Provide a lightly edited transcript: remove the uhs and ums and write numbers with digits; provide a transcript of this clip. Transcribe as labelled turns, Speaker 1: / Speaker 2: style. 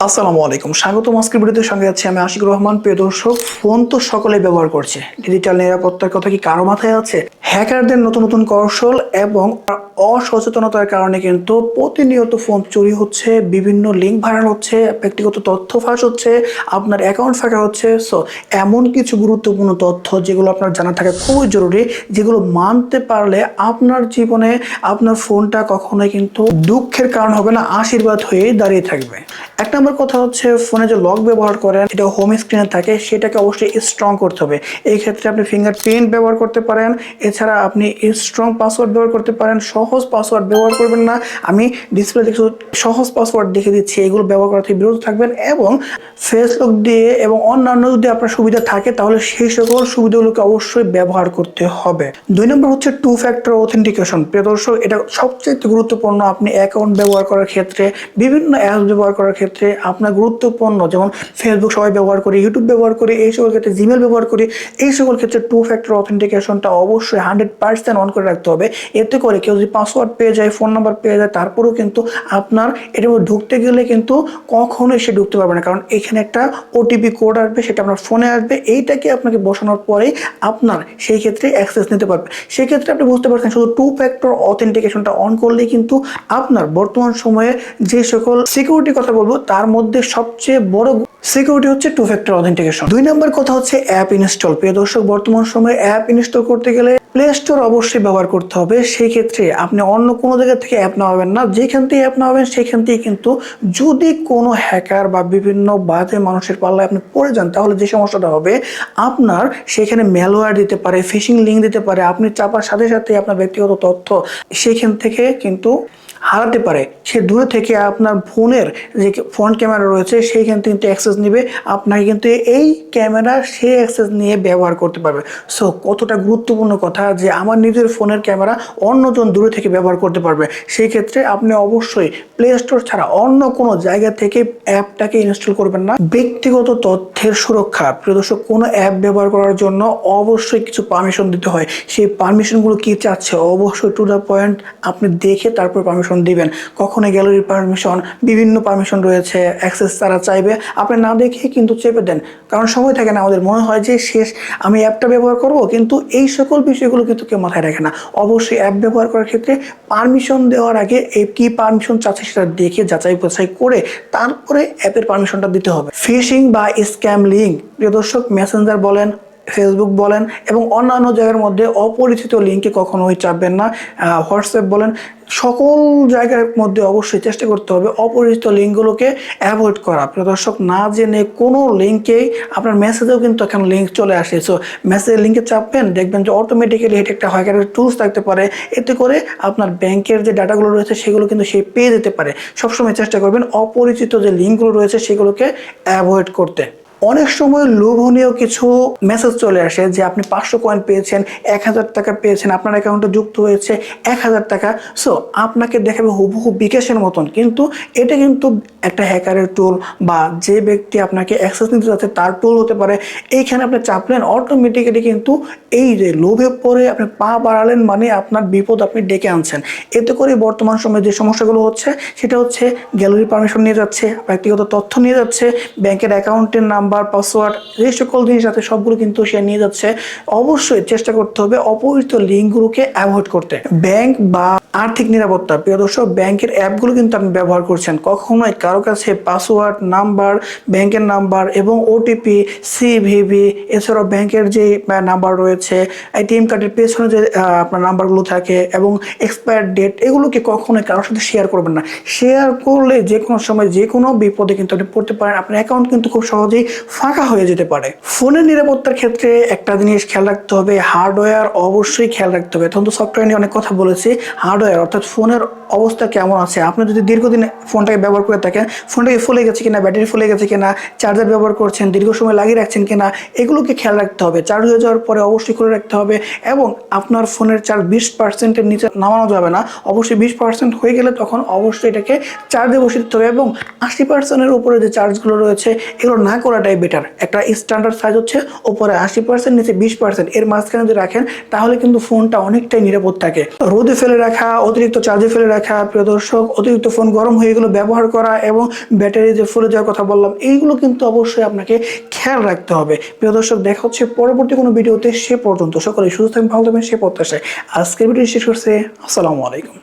Speaker 1: আসসালামু আলাইকুম, স্বাগতম। আজকের ভিডিওতে সঙ্গে আছি আমি আশিকুর রহমান। প্রিয় দর্শক, ফোন তো সকলেই ব্যবহার করছে, ডিজিটাল নিরাপত্তার কথা কি কারো মাথায় আছে? হ্যাকারদের নতুন নতুন কৌশল এবং অসচেতনতার কারণে কিন্তু প্রতিনিয়ত ফোন চুরি হচ্ছে, বিভিন্ন লিঙ্ক ভাইরাল হচ্ছে, ব্যক্তিগত তথ্য ফাঁস হচ্ছে, আপনার অ্যাকাউন্ট ফাঁকা হচ্ছে। সো এমন কিছু গুরুত্বপূর্ণ তথ্য যেগুলো আপনার জানা থাকা খুবই জরুরি, যেগুলো মানতে পারলে আপনার জীবনে আপনার ফোনটা কখনোই কিন্তু দুঃখের কারণ হবে না, আশীর্বাদ হয়ে দাঁড়িয়ে থাকবে। এক নম্বর কথা হচ্ছে, ফোনে যে লক ব্যবহার করেন এটা হোম স্ক্রিনে থাকে, সেটাকে অবশ্যই স্ট্রং করতে হবে। এই ক্ষেত্রে আপনি ফিঙ্গারপ্রিন্ট ব্যবহার করতে পারেন, এছাড়া আপনি স্ট্রং পাসওয়ার্ড ব্যবহার করতে পারেন। সহজ পাসওয়ার্ড ব্যবহার করবেন না, আমি ডিসপ্লে দেখে সহজ পাসওয়ার্ড দেখে দিচ্ছি, এগুলো ব্যবহার করা থেকে বিরত থাকবেন। এবং ফেস লক দিয়ে এবং অন্যান্য যদি আপনার সুবিধা থাকে তাহলে সেই সকল সুবিধাগুলোকে অবশ্যই ব্যবহার করতে হবে। 2 নম্বর হচ্ছে টু ফ্যাক্টর অথেন্টিকেশন। প্রিয় দর্শক, এটা সবচেয়ে গুরুত্বপূর্ণ। আপনি অ্যাকাউন্ট ব্যবহার করার ক্ষেত্রে, বিভিন্ন অ্যাপস ব্যবহার করার ক্ষেত্রে আপনার গুরুত্বপূর্ণ, যেমন ফেসবুক সবাই ব্যবহার করি, ইউটিউব ব্যবহার করি, এই সকল ক্ষেত্রে জিমেল ব্যবহার করি, এই সকল ক্ষেত্রে টু ফ্যাক্টর অথেন্টিকেশনটা অবশ্যই 100% অন করে রাখতে হবে। এতে করে কেউ যদি পাসওয়ার্ড পেয়ে যায়, ফোন নাম্বার পেয়ে যায়, তারপরেও কিন্তু আপনার এটার মধ্যে ঢুকতে গেলে কিন্তু কখনোই সে ঢুকতে পারবে না, কারণ এখানে একটা ওটিপি কোড আসবে, সেটা আপনার ফোনে আসবে। এইটাকে আপনাকে বসানোর পরেই আপনার সেই ক্ষেত্রে অ্যাক্সেস নিতে পারবে। সেক্ষেত্রে আপনি বুঝতে পারছেন, শুধু টু ফ্যাক্টর অথেন্টিকেশনটা অন করলেই কিন্তু আপনার বর্তমান সময়ে যে সকল সিকিউরিটি কথা বলবো তার মধ্যে সবচেয়ে বড় সিকিউরিটি হচ্ছে টু ফ্যাক্টর অথেন্টিকেশন। 2 নম্বর কথা হচ্ছে অ্যাপ ইনস্টল। প্রিয় দর্শক, বর্তমান সময়ে অ্যাপ ইনস্টল করতে গেলে প্লে স্টোর অবশ্যই ব্যবহার করতে হবে। সেই ক্ষেত্রে আপনি অন্য কোনো জায়গা থেকে অ্যাপ নামাবেন না, যেখান থেকে অ্যাপ নামাবেন সেখান থেকে কিন্তু যদি কোনো হ্যাকার বা বিভিন্ন বাজে মানুষের পাল্লায় আপনি পড়ে যান, তাহলে যে সমস্যাটা হবে, আপনার সেখানে ম্যালওয়্যার দিতে পারে, ফিশিং লিঙ্ক দিতে পারে, আপনি চাপার সাথে সাথে আপনার ব্যক্তিগত তথ্য সেখান থেকে কিন্তু হারাতে পারে। সে দূরে থেকে আপনার ফোনের যে ফ্রন্ট ক্যামেরা রয়েছে সেইখান থেকে কিন্তু অ্যাক্সেস নেবে, আপনাকে কিন্তু এই ক্যামেরা সে অ্যাক্সেস নিয়ে ব্যবহার করতে পারবে। সো কতটা গুরুত্বপূর্ণ কথা যে আমার নিজের ফোনের ক্যামেরা অন্যজন দূরে থেকে ব্যবহার করতে পারবে। সেই ক্ষেত্রে আপনি অবশ্যই প্লে স্টোর ছাড়া অন্য কোনো জায়গা থেকে অ্যাপটাকে ইনস্টল করবেন না। ব্যক্তিগত তথ্যের সুরক্ষা। প্রিয় দর্শক, কোনো অ্যাপ ব্যবহার করার জন্য অবশ্যই কিছু পারমিশন দিতে হয়। সেই পারমিশনগুলো কি চাচ্ছে অবশ্যই টু দ্য পয়েন্ট আপনি দেখে তারপর পারমিশন দিবেন। কখনো গ্যালারির পারমিশন, বিভিন্ন পারমিশন রয়েছে, অ্যাক্সেস তারা চাইবে, আপনি না দেখে কিন্তু চেপে দেন, কারণ সময় থাকে না। আমাদের মনে হয় যে শেষ, আমি অ্যাপটা ব্যবহার করব, কিন্তু এই সকল বিষয়গুলো কিন্তু কেউ মাথায় রাখে না। অবশ্যই অ্যাপ ব্যবহার করার ক্ষেত্রে পারমিশন দেওয়ার আগে এই কি পারমিশন চাচ্ছে সেটা দেখে যাচাই বাছাই করে তারপরে অ্যাপের পারমিশনটা দিতে হবে। ফিশিং বা স্ক্যাম লিঙ্ক। প্রিয় দর্শক, মেসেঞ্জার বলেন, ফেসবুক বলেন এবং অন্যান্য জায়গার মধ্যে অপরিচিত লিঙ্কে কখনোই চাপবেন না। হোয়াটসঅ্যাপ বলেন, সকল জায়গার মধ্যে অবশ্যই চেষ্টা করতে হবে অপরিচিত লিঙ্কগুলোকে অ্যাভয়েড করা। প্রিয় দর্শক, না জেনে কোনো লিঙ্কেই আপনার মেসেজেও কিন্তু এখন লিঙ্ক চলে আসে। সো মেসেজের লিঙ্কে চাপবেন, দেখবেন যে অটোমেটিক্যালি এটা একটা হ্যাকারের টুলস থাকতে পারে, এতে করে আপনার ব্যাংকের যে ডাটাগুলো রয়েছে সেগুলো কিন্তু সে পেয়ে যেতে পারে। সবসময় চেষ্টা করবেন অপরিচিত যে লিঙ্কগুলো রয়েছে সেগুলোকে অ্যাভয়েড করতে। অনেক সময় লোভনীয় কিছু মেসেজ চলে আসে যে আপনি 500 কয়েন পেয়েছেন, 1000 টাকা পেয়েছেন, আপনার অ্যাকাউন্টে যুক্ত হয়েছে 1000 টাকা। সো আপনাকে দেখাবে হুবহু বিকাশের মতন, কিন্তু এটা কিন্তু একটা হ্যাকারের টুল বা যে ব্যক্তি আপনাকে অ্যাক্সেস নিতে যাচ্ছে তার টুল হতে পারে। এইখানে আপনি চাপলেন, অটোমেটিক্যালি কিন্তু এই যে লোভে পড়ে আপনি পা বাড়ালেন, মানে আপনার বিপদ আপনি ডেকে আনছেন। এতে করে বর্তমান সময়ে যে সমস্যাগুলো হচ্ছে সেটা হচ্ছে গ্যালারি পারমিশন নিয়ে যাচ্ছে, ব্যক্তিগত তথ্য নিয়ে যাচ্ছে, ব্যাংকের অ্যাকাউন্টের নাম্বার, পাসওয়ার্ড, এই সকল জিনিস আছে সবগুলো কিন্তু সে নিয়ে যাচ্ছে। অবশ্যই চেষ্টা করতে হবে অপরিচিত লিঙ্কগুলোকে অ্যাভয়েড করতে। ব্যাংক বা আর্থিক নিরাপত্তা। প্রিয় দর্শক, ব্যাংকের অ্যাপগুলো কিন্তু আপনি ব্যবহার করছেন, কখনোই কারো কাছে পাসওয়ার্ড, নাম্বার, ব্যাংকের নাম্বার এবং ওটিপি, সিভিভি, এছাড়াও ব্যাংকের যে নাম্বার রয়েছে, এটিএম কার্ডের পেছনে যে আপনার নাম্বারগুলো থাকে এবং এক্সপায়ার ডেট, এগুলোকে কখনোই কারোর সাথে শেয়ার করবেন না। শেয়ার করলে যে কোনো সময় যে কোনো বিপদে কিন্তু আপনি পড়তে পারেন, আপনার অ্যাকাউন্ট কিন্তু খুব সহজেই ফাঁকা হয়ে যেতে পারে। ফোনের নিরাপত্তার ক্ষেত্রে একটা জিনিস খেয়াল রাখতে হবে, হার্ডওয়্যার অবশ্যই খেয়াল রাখতে হবে। তখন তো সফটওয়্যার নিয়ে অনেক কথা বলেছি, হার্ডওয়্যার অর্থাৎ ফোনের অবস্থা কেমন আছে। আপনি যদি দীর্ঘদিন ফোনটাকে ব্যবহার করে থাকেন, ফোনটাকে ফুলে গেছে কিনা, ব্যাটারি ফুলে গেছে কিনা, চার্জার ব্যবহার করছেন, দীর্ঘ সময় লাগিয়ে রাখছেন কিনা, এগুলোকে খেয়াল রাখতে হবে। চার্জ হয়ে যাওয়ার পরে অবশ্যই খুলে রাখতে হবে এবং আপনার ফোনের চার্জ 20%-এর নিচে নামানো যাবে না। অবশ্যই 20% হয়ে গেলে তখন অবশ্যই এটাকে চার্জে বসিয়ে দিতে হবে এবং 80%-এর উপরে যে চার্জগুলো রয়েছে এগুলো না করাটাই বেটার। একটা স্ট্যান্ডার্ড সাইজ হচ্ছে উপরে 80%, নিচে 20%, এর মাঝখানে যদি রাখেন তাহলে কিন্তু ফোনটা অনেকটাই নিরাপদ থাকে। রোদে ফেলে রাখা, অতিরিক্ত চার্জে ফেলে রাখা দেখা, প্রিয় দর্শক অতিরিক্ত ফোন গরম হয়ে গেলো ব্যবহার করা এবং ব্যাটারি যে ফুলে যাওয়ার কথা বললাম, এইগুলো কিন্তু অবশ্যই আপনাকে খেয়াল রাখতে হবে। প্রিয় দর্শক, দেখা হচ্ছে পরবর্তী কোনো ভিডিওতে। সে পর্যন্ত সকলে সুস্থ থাকবেন, ভালো থাকবেন, সে প্রত্যাশায় আজকের ভিডিও শেষ করছে। আসসালামু আলাইকুম।